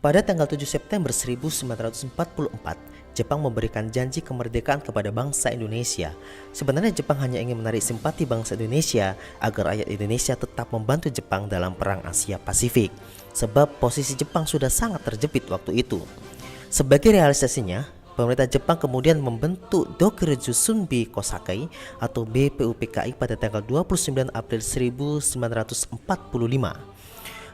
Pada tanggal 7 September 1944, Jepang memberikan janji kemerdekaan kepada bangsa Indonesia. Sebenarnya Jepang hanya ingin menarik simpati bangsa Indonesia agar rakyat Indonesia tetap membantu Jepang dalam Perang Asia Pasifik, sebab posisi Jepang sudah sangat terjepit waktu itu. Sebagai realisasinya, pemerintah Jepang kemudian membentuk Dokureju Sunbi Kosakai atau BPUPKI pada tanggal 29 April 1945.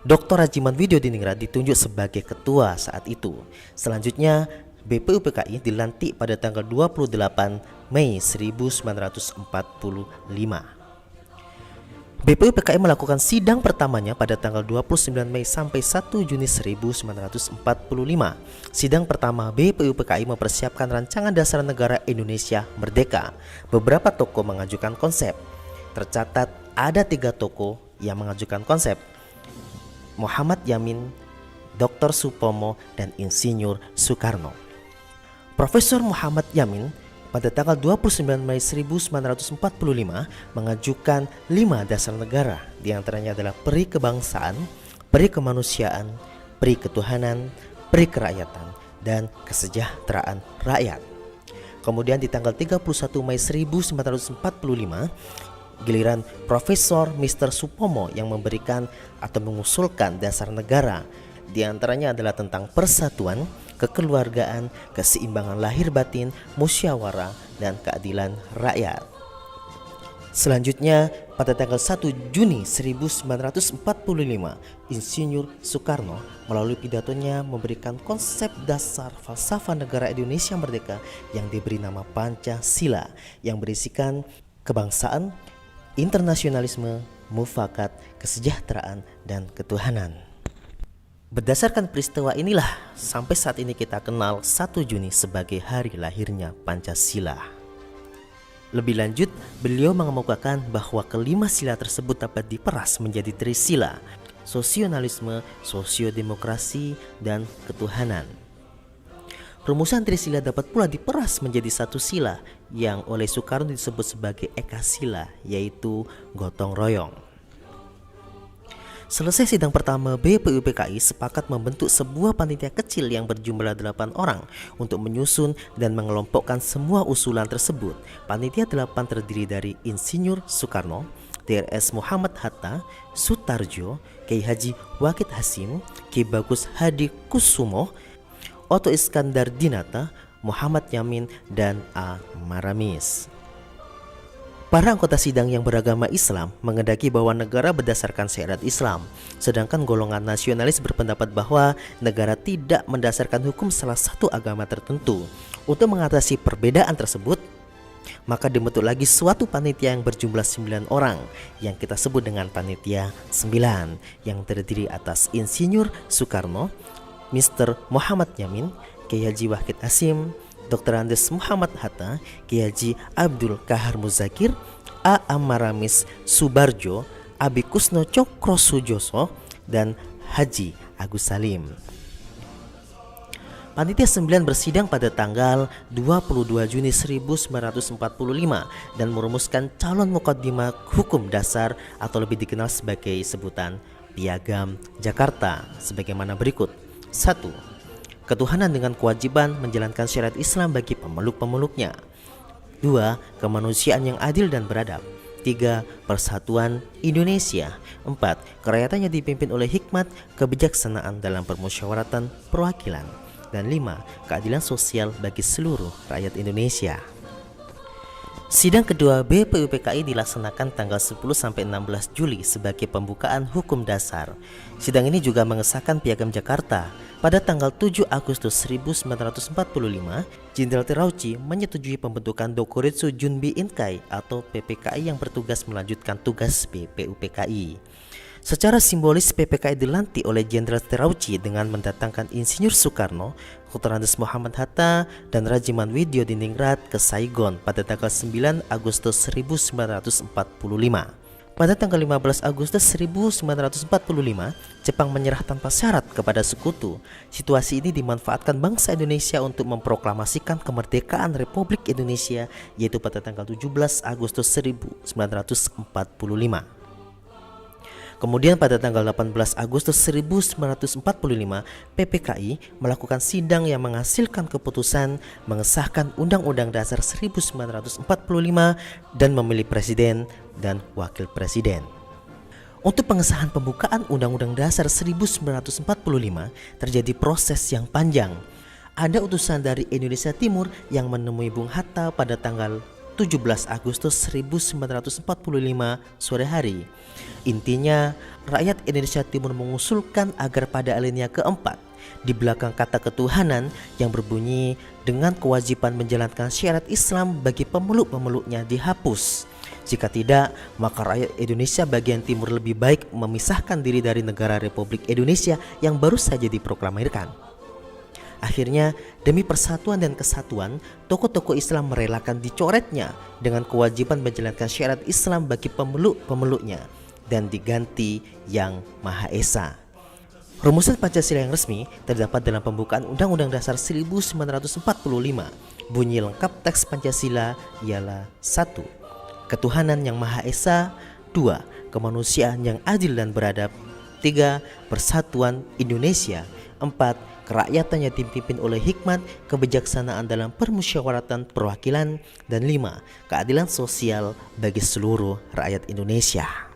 Dr. Rajiman Widyodiningrat ditunjuk sebagai ketua saat itu. Selanjutnya, BPUPKI dilantik pada tanggal 28 Mei 1945. BPUPKI melakukan sidang pertamanya pada tanggal 29 Mei sampai 1 Juni 1945. Sidang pertama BPUPKI mempersiapkan rancangan dasar negara Indonesia Merdeka. Beberapa tokoh mengajukan konsep. Tercatat ada 3 tokoh yang mengajukan konsep: Muhammad Yamin, Dr. Supomo, dan Insinyur Soekarno. Profesor Muhammad Yamin pada tanggal 29 Mei 1945 mengajukan 5 dasar negara, diantaranya adalah peri kebangsaan, peri kemanusiaan, peri ketuhanan, peri kerakyatan, dan kesejahteraan rakyat. Kemudian di tanggal 31 Mei 1945, giliran Profesor Mr. Supomo yang memberikan atau mengusulkan dasar negara, diantaranya adalah tentang persatuan, kekeluargaan, keseimbangan lahir batin, musyawarah, dan keadilan rakyat. Selanjutnya, pada tanggal 1 Juni 1945, Insinyur Soekarno melalui pidatonya memberikan konsep dasar falsafah negara Indonesia Merdeka yang diberi nama Pancasila, yang berisikan kebangsaan, internasionalisme, mufakat, kesejahteraan, dan ketuhanan. Berdasarkan peristiwa inilah sampai saat ini kita kenal 1 Juni sebagai hari lahirnya Pancasila. Lebih lanjut, beliau mengemukakan bahwa kelima sila tersebut dapat diperas menjadi trisila: sosionalisme, sosiodemokrasi, dan ketuhanan. Rumusan trisila dapat pula diperas menjadi satu sila yang oleh Soekarno disebut sebagai ekasila, yaitu gotong royong. Selesai sidang pertama, BPUPKI sepakat membentuk sebuah panitia kecil yang berjumlah 8 orang untuk menyusun dan mengelompokkan semua usulan tersebut. Panitia 8 terdiri dari Insinyur Soekarno, Drs. Muhammad Hatta, Sutarjo, Kiai Haji Wahid Hasyim, Ki Bagus Hadi Kusumo, Oto Iskandar Dinata, Muhammad Yamin, dan A. Maramis. Para anggota sidang yang beragama Islam menghendaki bahwa negara berdasarkan syariat Islam, sedangkan golongan nasionalis berpendapat bahwa negara tidak mendasarkan hukum salah satu agama tertentu. Untuk mengatasi perbedaan tersebut, maka dibentuk lagi suatu panitia yang berjumlah 9 orang yang kita sebut dengan panitia 9, yang terdiri atas Insinyur Soekarno, Mr. Muhammad Yamin, Kiai Haji Wahid Hasyim, Dr. Andes Muhammad Hatta, Kiai Haji Abdul Kahar Muzakir, A. Maramis Subarjo, Abi Kusno Cokro Sujoso, dan Haji Agus Salim. Panitia 9 bersidang pada tanggal 22 Juni 1945 dan merumuskan calon mukaddimah hukum dasar atau lebih dikenal sebagai sebutan Piagam Jakarta sebagaimana berikut. 1. Ketuhanan dengan kewajiban menjalankan syariat Islam bagi pemeluk-pemeluknya. 2. Kemanusiaan yang adil dan beradab. 3. Persatuan Indonesia. 4. Kerakyatannya dipimpin oleh hikmat kebijaksanaan dalam permusyawaratan perwakilan. Dan 5. Keadilan sosial bagi seluruh rakyat Indonesia. Sidang kedua BPUPKI dilaksanakan tanggal 10-16 Juli sebagai pembukaan hukum dasar. Sidang ini juga mengesahkan Piagam Jakarta. Pada tanggal 7 Agustus 1945, Jenderal Terauchi menyetujui pembentukan Dokuretsu Junbi Inkai atau PPKI yang bertugas melanjutkan tugas BPUPKI. Secara simbolis PPKI dilantik oleh Jenderal Terauchi dengan mendatangkan Insinyur Soekarno, Dr. Andes Muhammad Hatta, dan Rajiman Widyodiningrat ke Saigon pada tanggal 9 Agustus 1945. Pada tanggal 15 Agustus 1945, Jepang menyerah tanpa syarat kepada sekutu. Situasi ini dimanfaatkan bangsa Indonesia untuk memproklamasikan kemerdekaan Republik Indonesia, yaitu pada tanggal 17 Agustus 1945. Kemudian pada tanggal 18 Agustus 1945, PPKI melakukan sidang yang menghasilkan keputusan mengesahkan Undang-Undang Dasar 1945 dan memilih presiden dan wakil presiden. Untuk pengesahan pembukaan Undang-Undang Dasar 1945 terjadi proses yang panjang. Ada utusan dari Indonesia Timur yang menemui Bung Hatta pada tanggal 17 Agustus 1945 sore hari. Intinya, rakyat Indonesia Timur mengusulkan agar pada alinea keempat di belakang kata ketuhanan yang berbunyi dengan kewajiban menjalankan syariat Islam bagi pemeluk-pemeluknya dihapus. Jika tidak, maka rakyat Indonesia bagian timur lebih baik memisahkan diri dari negara Republik Indonesia yang baru saja diproklamirkan. Akhirnya, demi persatuan dan kesatuan, tokoh-tokoh Islam merelakan dicoretnya dengan kewajiban menjalankan syariat Islam bagi pemeluk-pemeluknya dan diganti Yang Maha Esa. Rumusan Pancasila yang resmi terdapat dalam pembukaan Undang-Undang Dasar 1945. Bunyi lengkap teks Pancasila ialah 1. Ketuhanan yang Maha Esa. 2. Kemanusiaan yang adil dan beradab. 3. Persatuan Indonesia. 4. Kerakyatan yang dipimpin oleh hikmat, kebijaksanaan dalam permusyawaratan perwakilan. Dan 5. Keadilan sosial bagi seluruh rakyat Indonesia.